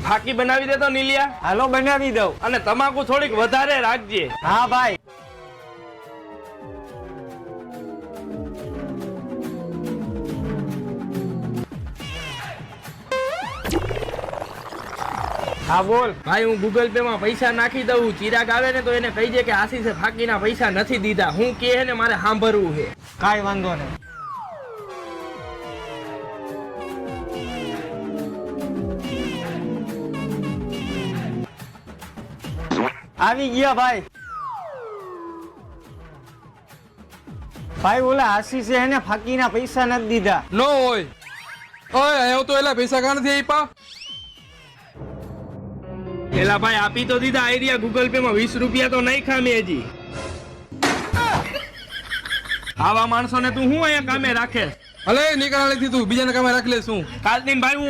ફાકી બનાવી દે તો નીલિયા. હાલો બનાવી દઉં. અને તમાકુ થોડીક વધારે રાખજે. હા ભાઈ. હા બોલ. ભાઈ હું ગૂગલ પે માં પૈસા નાખી દઉં. ચિરાગ આવે ને તો એને કહી દે કે આશીષે ફાકીના પૈસા નથી દીધા. હું કે ને મારે સાંભળવું છે. કાઈ વાંધો નહીં. આવી ગયા ભાઈ. ભાઈ ઓલા આશીષે એને ફાકીના પૈસા નથી દીધા. નો હોય. ઓય આવ્યો તો એલા પૈસા કાં નથી આપ્યા? એલા ભાઈ આપી તો દીધા. આઈડિયા ગૂગલ પે માં 20 રૂપિયા તો નહીં ખામી હજી. આવા માણસોને તું હું અહીંયા કામે રાખે? અલે નીકળાલી થી તું બીજાને કામે રાખી લે શું? કાલદીન ભાઈ હું